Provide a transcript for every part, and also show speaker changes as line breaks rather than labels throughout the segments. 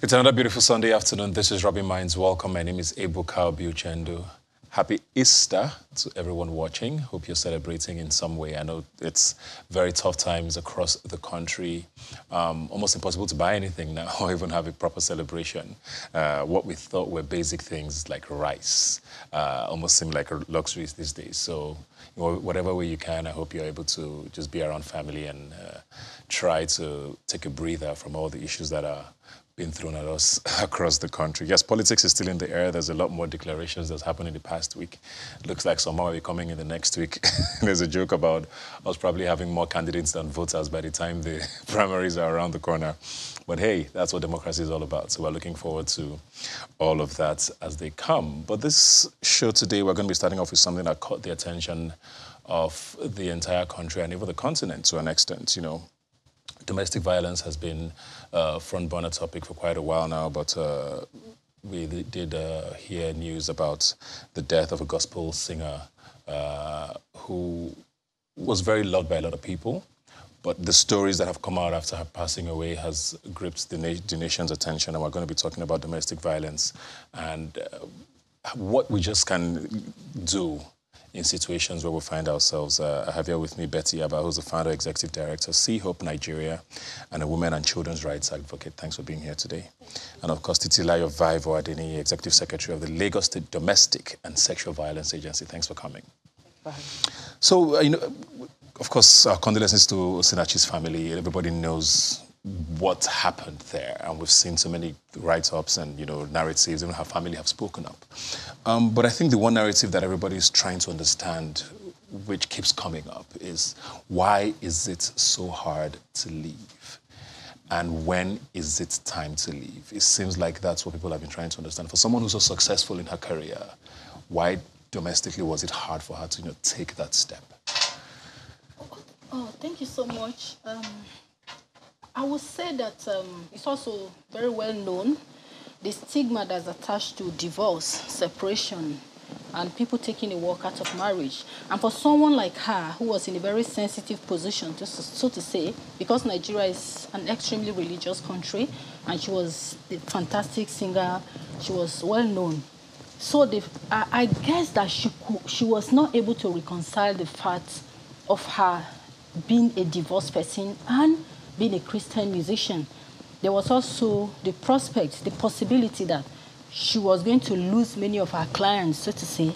It's another beautiful Sunday afternoon. This is Rubbin Minds. Welcome. My name is Ebuka Biuchendu. Happy Easter to everyone watching. Hope you're celebrating in some way. I know it's very tough times across the country. Almost impossible to buy anything now or even have a proper celebration. What we thought were basic things like rice almost seem like luxuries these days. So whatever way you can, I hope you're able to just be around family and try to take a breather from all the issues that are being thrown at us across the country. Yes, politics is still in the air. There's a lot more declarations that's happened in the past week. Looks like some more will be coming in the next week. There's a joke about us probably having more candidates than voters by the time the primaries are around the corner. But hey, that's what democracy is all about. So we're looking forward to all of that as they come. But this show today, we're going to be starting off with something that caught the attention of the entire country and even the continent to an extent, you know. Domestic violence has been a front burner topic for quite a while now, but we did hear news about the death of a gospel singer who was very loved by a lot of people. But the stories that have come out after her passing away has gripped the nation's attention, and we're going to be talking about domestic violence and what we just can do in situations where we find ourselves. I have here with me Betty Abba, who's the founder, executive director, See Hope Nigeria, and a women and children's rights advocate. Thanks for being here today. And of course, Titilayo Vaivo Adeni, executive secretary of the Lagos State Domestic and Sexual Violence Agency. Thanks for coming. So, you know, of course, our condolences to Osinachi's family. Everybody knows what happened there, and we've seen so many write-ups and, you know, narratives. Even her family have spoken up. But I think the one narrative that everybody is trying to understand, which keeps coming up, is why is it so hard to leave? And when is it time to leave? It seems like that's what people have been trying to understand. For someone who's so successful in her career, why domestically was it hard for her to, you know, take that step?
Oh, thank you so much. I would say that it's also very well known, the stigma that's attached to divorce, separation, and people taking a walk out of marriage. And for someone like her, who was in a very sensitive position, so to say, because Nigeria is an extremely religious country, and she was a fantastic singer, she was well known. So I guess that she was not able to reconcile the fact of her being a divorced person and being a Christian musician. There was also the prospect, the possibility that she was going to lose many of her clients, so to say,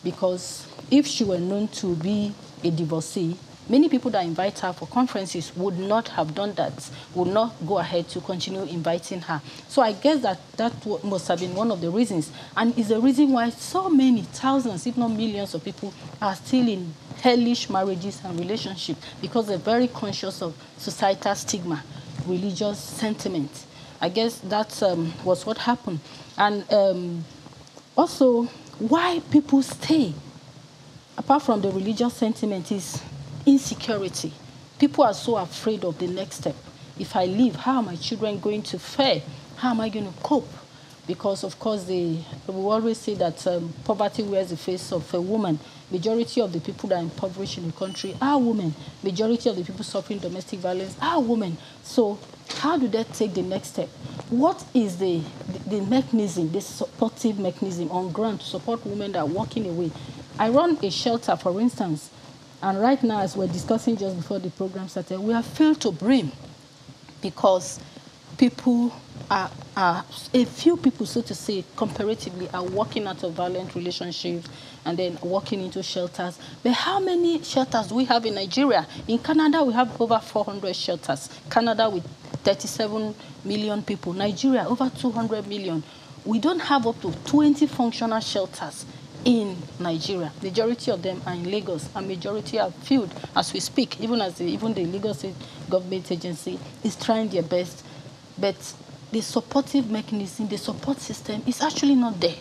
because if she were known to be a divorcee, many people that invite her for conferences would not have done that, would not go ahead to continue inviting her. So I guess that must have been one of the reasons, and is the reason why so many thousands, if not millions of people are still in hellish marriages and relationships, because they're very conscious of societal stigma, religious sentiment. I guess that was what happened. And also, why people stay, apart from the religious sentiment, is insecurity. People are so afraid of the next step. If I leave, how are my children going to fare? How am I going to cope? Because, of course, we always say that poverty wears the face of a woman. Majority of the people that are impoverished in the country are women. Majority of the people suffering domestic violence are women. So how do they take the next step? What is the mechanism, the supportive mechanism on ground to support women that are walking away? I run a shelter, for instance, and right now, as we're discussing just before the program started, we are filled to brim because people are a few people, so to say, comparatively, are walking out of violent relationships and then walking into shelters. But how many shelters do we have in Nigeria? In Canada, we have over 400 shelters. Canada with 37 million people. Nigeria, over 200 million. We don't have up to 20 functional shelters in Nigeria. Majority of them are in Lagos, and majority are filled as we speak, even the Lagos State Government Agency is trying their best. But the supportive mechanism, the support system is actually not there.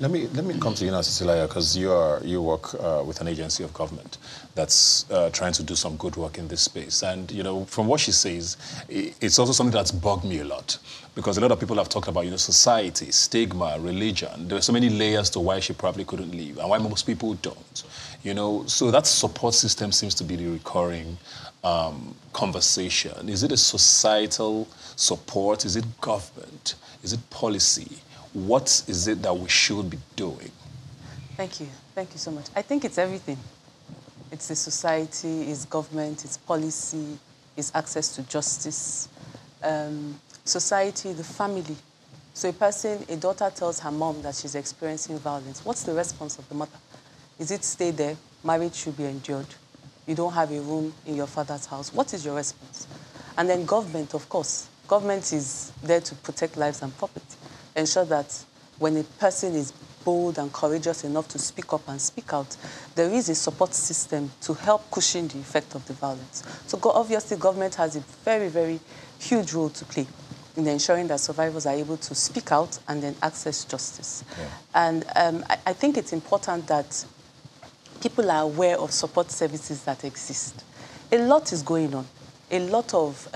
Let me come to you now, Cecilia, because you work with an agency of government that's trying to do some good work in this space. And, you know, from what she says, it's also something that's bugged me a lot. Because a lot of people have talked about, you know, society, stigma, religion. There are so many layers to why she probably couldn't leave and why most people don't. You know, so that support system seems to be the recurring conversation. Is it a societal support? Is it government? Is it policy? What is it that we should be doing?
Thank you. Thank you so much. I think it's everything. It's the society, it's government, it's policy, it's access to justice. Society, the family. So a daughter tells her mom that she's experiencing violence. What's the response of the mother? Is it stay there, marriage should be endured? You don't have a room in your father's house. What is your response? And then government, of course. Government is there to protect lives and property. Ensure that when a person is bold and courageous enough to speak up and speak out, there is a support system to help cushion the effect of the violence. So obviously, government has a very, very huge role to play in ensuring that survivors are able to speak out and then access justice. Yeah. And I think it's important that people are aware of support services that exist. A lot is going on. A lot of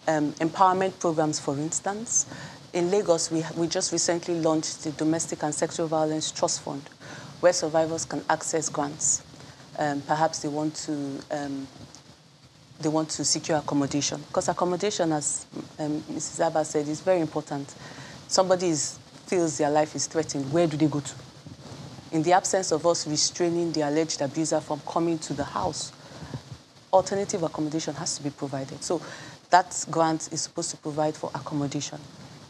empowerment programs, for instance. In Lagos, we just recently launched the Domestic and Sexual Violence Trust Fund, where survivors can access grants. Perhaps they want to secure accommodation. Because accommodation, as Mrs. Abba said, is very important. Somebody feels their life is threatened. Where do they go to? In the absence of us restraining the alleged abuser from coming to the house, alternative accommodation has to be provided. So that grant is supposed to provide for accommodation.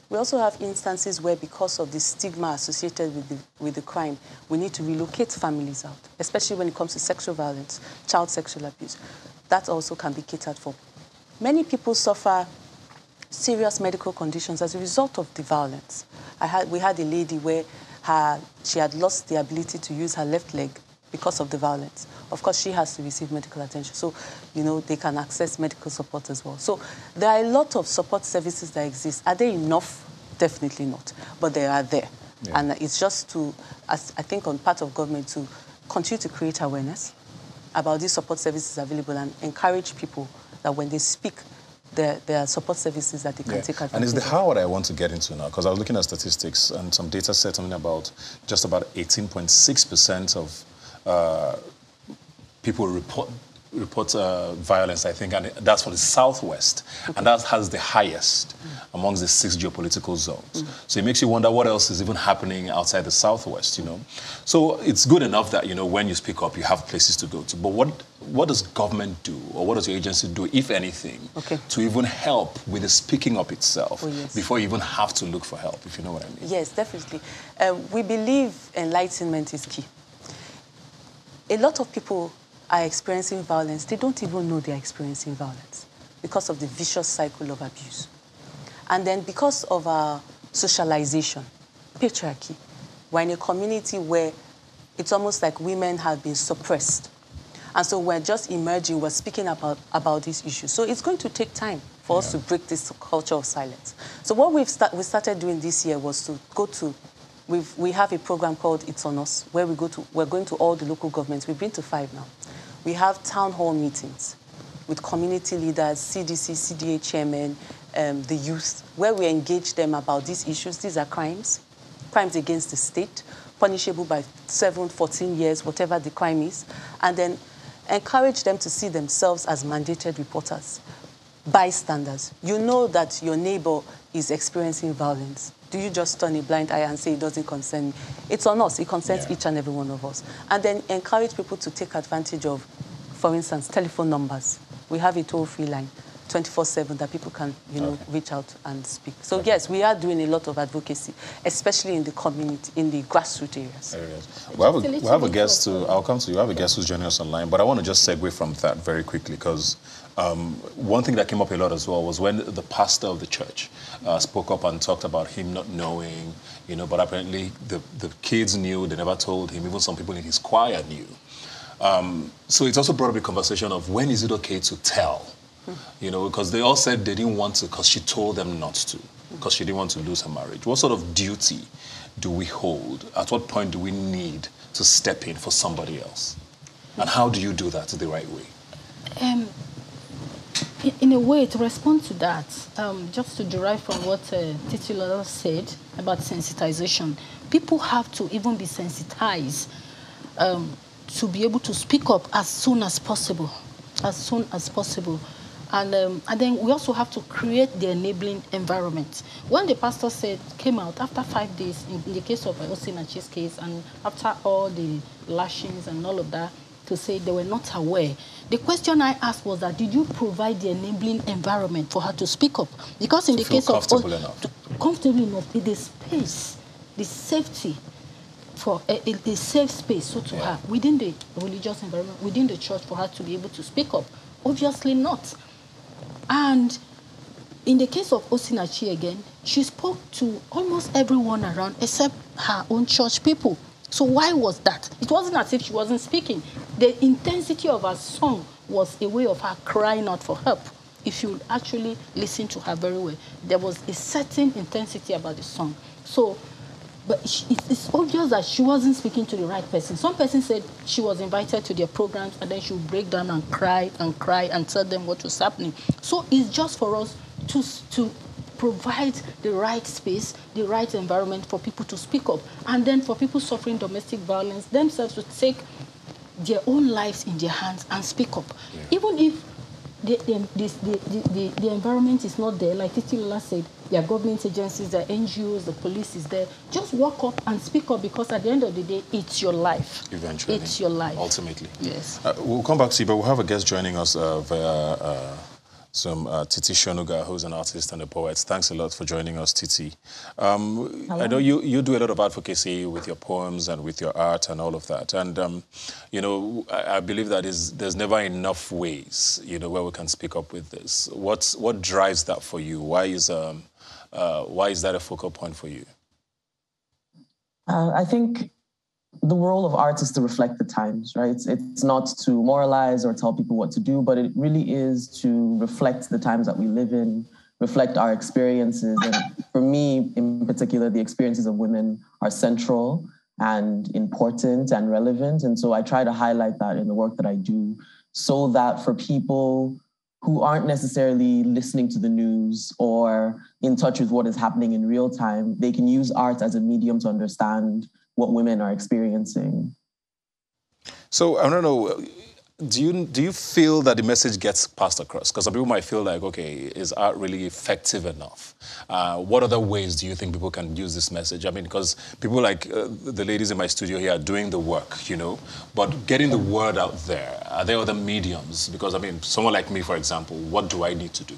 We also have instances where, because of the stigma associated with the crime, we need to relocate families out, especially when it comes to sexual violence, child sexual abuse. That also can be catered for. Many people suffer serious medical conditions as a result of the violence. We had a lady where she had lost the ability to use her left leg because of the violence. Of course, she has to receive medical attention. So, you know, they can access medical support as well. So there are a lot of support services that exist. Are they enough? Definitely not. But they are there. Yeah. And it's just to, I think, on part of government to continue to create awareness about these support services available and encourage people that when they speak, there are support services that they can take advantage of.
And it's the how that I want to get into now, because I was looking at statistics and some data said something about just about 18.6% of people report violence, I think, and that's for the Southwest. Okay. And that has the highest amongst the 6 geopolitical zones. So it makes you wonder what else is even happening outside the Southwest, you know. So it's good enough that, you know, when you speak up, you have places to go to. But what does government do, or what does your agency do, if anything, to even help with the speaking up itself before you even have to look for help, if you know what I mean?
Yes, definitely. We believe enlightenment is key. A lot of people are experiencing violence. They don't even know they're experiencing violence because of the vicious cycle of abuse. And then because of our socialization, patriarchy, we're in a community where it's almost like women have been suppressed. And so we're just emerging, we're speaking about these issues. So it's going to take time for us to break this culture of silence. So what we started doing this year was to go to, we have a program called It's On Us, where we're going to all the local governments. We've been to 5 now. We have town hall meetings with community leaders, CDC, CDA chairmen, the youth, where we engage them about these issues. These are crimes against the state, punishable by 7, 14 years, whatever the crime is, and then encourage them to see themselves as mandated reporters, bystanders. You know that your neighbor is experiencing violence. Do you just turn a blind eye and say it doesn't concern me? It's on us. It concerns each and every one of us. And then encourage people to take advantage of, for instance, telephone numbers. We have a toll-free line, 24/7, that people can, reach out and speak. So yes, we are doing a lot of advocacy, especially in the community, in the grassroots areas.
We have a guest I'll come to you. We have a guest who's joining us online, but I want to just segue from that very quickly, because one thing that came up a lot as well was when the pastor of the church spoke up and talked about him not knowing, but apparently the kids knew, they never told him, even some people in his choir knew. So it's also brought up a conversation of when is it okay to tell You know, because they all said they didn't want to because she told them not to, because she didn't want to lose her marriage. What sort of duty do we hold? At what point do we need to step in for somebody else? And how do you do that the right way?
In a way, to respond to that, just to derive from what Titular said about sensitization, people have to even be sensitized to be able to speak up as soon as possible, And then we also have to create the enabling environment. When the pastor came out after 5 days, in the case of Osinachi's case, and after all the lashings and all of that, to say they were not aware. The question I asked was that, did you provide the enabling environment for her to speak up? Because in the case of... Comfortable enough, the space, the safety, for a safe space, so to her, within the religious environment, within the church, for her to be able to speak up. Obviously not. And in the case of Osinachi again, she spoke to almost everyone around except her own church people. So why was that? It wasn't as if she wasn't speaking. The intensity of her song was a way of her crying out for help. If you actually listen to her very well, there was a certain intensity about the song. So, but it's obvious that she wasn't speaking to the right person. Some person said she was invited to their programs and then she would break down and cry and tell them what was happening. So it's just for us to provide the right space, the right environment for people to speak up. And then for people suffering domestic violence themselves to take their own lives in their hands and speak up. Yeah. Even if the environment is not there, like Titi Lola said, there are government agencies, there are NGOs, the police is there. Just walk up and speak up, because at the end of the day, it's your life.
Eventually.
It's your life.
Ultimately.
Yes.
We'll come back to you, but we'll have a guest joining us via Titi Shonuga, who's an artist and a poet. Thanks a lot for joining us, Titi. I know you do a lot of advocacy with your poems and with your art and all of that. And, you know, I believe that there's never enough ways, you know, where we can speak up with this. What drives that for you? Why is that a focal point for you?
I think the role of art is to reflect the times, right? It's not to moralize or tell people what to do, but it really is to reflect the times that we live in, reflect our experiences. And for me, in particular, the experiences of women are central and important and relevant. And so I try to highlight that in the work that I do, so that for people who aren't necessarily listening to the news or in touch with what is happening in real time, they can use art as a medium to understand what women are experiencing.
So I don't know, do you feel that the message gets passed across? Because some people might feel like, okay, is art really effective enough? What other ways do you think people can use this message? I mean, because people like the ladies in my studio here are doing the work, you know, but getting the word out there, are there other mediums? Because, I mean, someone like me, for example, what do I need to do?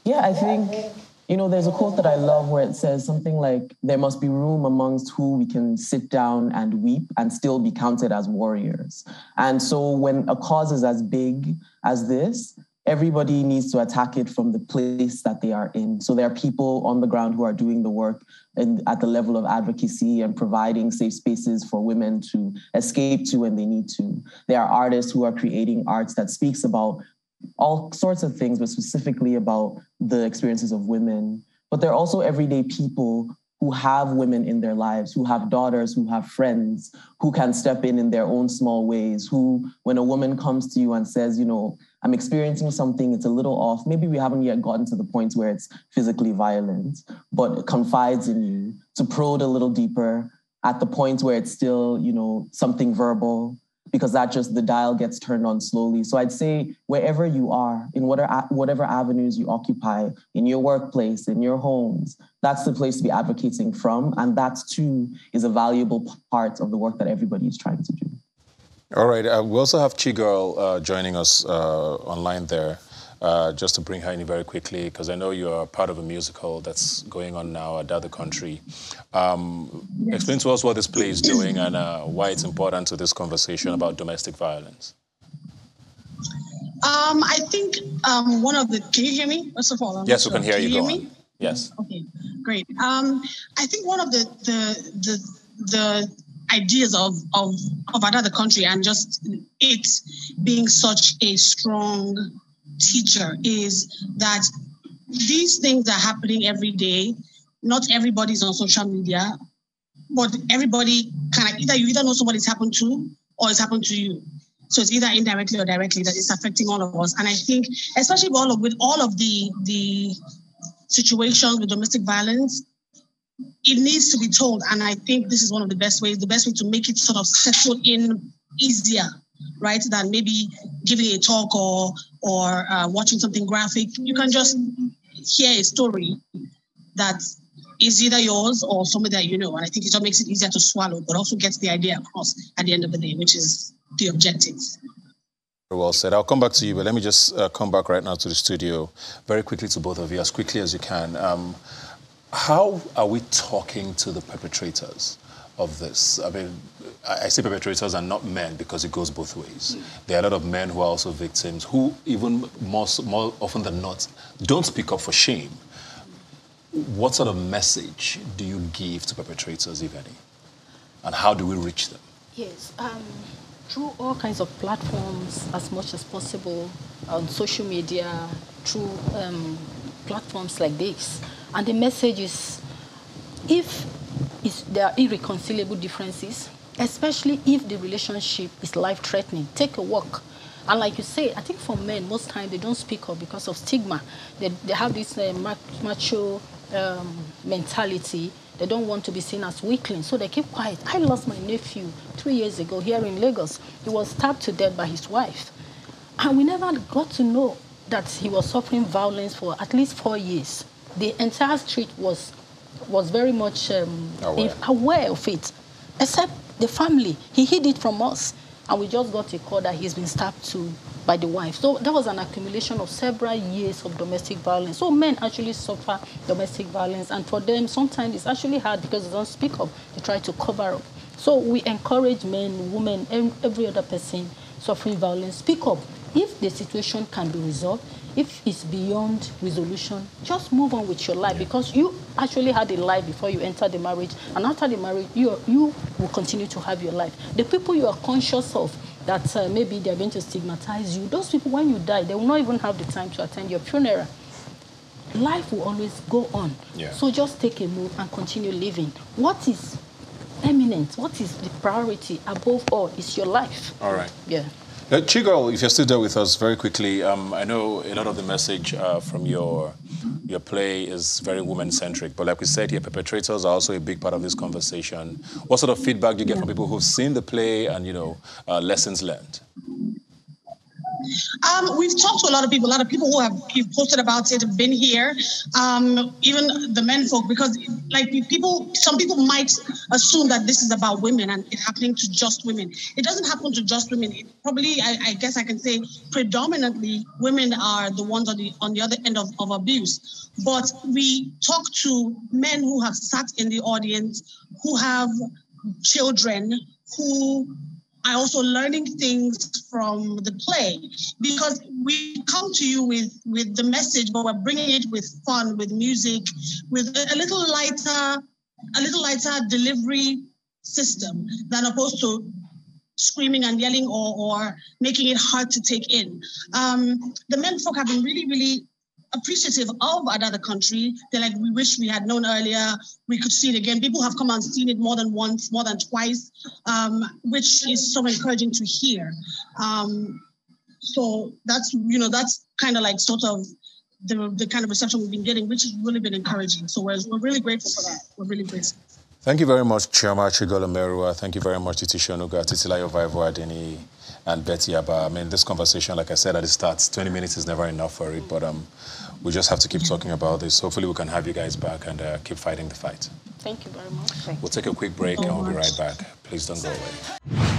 Yeah, I think, you know, there's a quote that I love where it says something like, there must be room amongst who we can sit down and weep and still be counted as warriors. And so when a cause is as big as this, everybody needs to attack it from the place that they are in. So there are people on the ground who are doing the work at the level of advocacy and providing safe spaces for women to escape to when they need to. There are artists who are creating arts that speaks about all sorts of things, but specifically about the experiences of women. But there are also everyday people who have women in their lives, who have daughters, who have friends, who can step in their own small ways, who, when a woman comes to you and says, you know, I'm experiencing something, it's a little off, maybe we haven't yet gotten to the point where it's physically violent, but confides in you, to probe a little deeper at the point where it's still, you know, something verbal, because the dial gets turned on slowly. So I'd say wherever you are, in whatever avenues you occupy, in your workplace, in your homes, that's the place to be advocating from. And that too is a valuable part of the work that everybody is trying to do.
All right. We also have Chigirl joining us online there. Just to bring her in very quickly, because I know you're part of a musical that's going on now at the country. Yes. Explain to us what this play is doing and why it's important to this conversation about domestic violence.
I think one of the... Can you hear me? First of all,
yes, we can hear you. Go on. Yes.
Okay, great. I think one of the ideas of the country and just it being such a strong teacher is that these things are happening every day. Not everybody's on social media, but everybody kind of you either know somebody's happened to or it's happened to you. So it's either indirectly or directly that it's affecting all of us. And I think, especially with all of the situations with domestic violence, it needs to be told. And I think this is one of the best ways to make it sort of settle in easier, right? Than maybe giving a talk or watching something graphic. You can just hear a story that is either yours or somebody that you know. And I think it just makes it easier to swallow, but also gets the idea across at the end of the day, which is the objective.
Very well said. I'll come back to you, but let me just come back right now to the studio very quickly to both of you, as quickly as you can. How are we talking to the perpetrators of this? I mean, I say perpetrators are not men because it goes both ways. There are a lot of men who are also victims who even more often than not don't speak up for shame. What sort of message do you give to perpetrators, if any? And how do we reach them?
Yes, through all kinds of platforms as much as possible, on social media, through platforms like this. And the message is, if there are irreconcilable differences, especially if the relationship is life-threatening, take a walk. And like you say, I think for men, most times they don't speak up because of stigma. They have this macho mentality. They don't want to be seen as weaklings, so they keep quiet. I lost my nephew 3 years ago here in Lagos. He was stabbed to death by his wife. And we never got to know that he was suffering violence for at least 4 years. The entire street was very much aware of it, except the family. He hid it from us, and we just got a call that he's been stabbed to by the wife. So that was an accumulation of several years of domestic violence. So men actually suffer domestic violence, and for them, sometimes it's actually hard because they don't speak up. They try to cover up. So we encourage men, women, and every other person suffering violence, speak up. If the situation can be resolved, if it's beyond resolution, just move on with your life, because you actually had a life before you entered the marriage, and after the marriage, you will continue to have your life. The people you are conscious of that maybe they're going to stigmatize you, those people, when you die, they will not even have the time to attend your funeral. Life will always go on. Yeah. So just take a move and continue living. What is eminent, what is the priority above all is your life.
All right.
Yeah.
Chigol, if you're still there with us, very quickly, I know a lot of the message from your play is very woman-centric, but like we said here, perpetrators are also a big part of this conversation. What sort of feedback do you get from people who've seen the play and, lessons learned?
We've talked to a lot of people who have posted about it, have been here, even the men folk, because some people might assume that this is about women and it happening to just women. It doesn't happen to just women. It probably, I guess I can say, predominantly women are the ones on the other end of abuse. But we talk to men who have sat in the audience, who have children, who are also learning things from the play, because we come to you with the message, but we're bringing it with fun, with music, with a little lighter delivery system than opposed to screaming and yelling or making it hard to take in. The men folk have been really, really appreciative of another country. They're like, we wish we had known earlier, we could see it again. People have come and seen it more than once, more than twice, which is so encouraging to hear. So that's kind of like sort of the kind of reception we've been getting, which has really been encouraging. So we're really grateful for that. We're really grateful.
Thank you very much, Chioma Chigolo-Merua. Thank you very much, Titi Shonuga, Titilayo Vaivo Adeni, and Betty Abba. I mean, this conversation, like I said at the start, 20 minutes is never enough for it, but we just have to keep talking about this. Hopefully we can have you guys back and keep fighting the fight.
Thank you very much.
We'll take a quick break and we'll be right back. Please don't go away.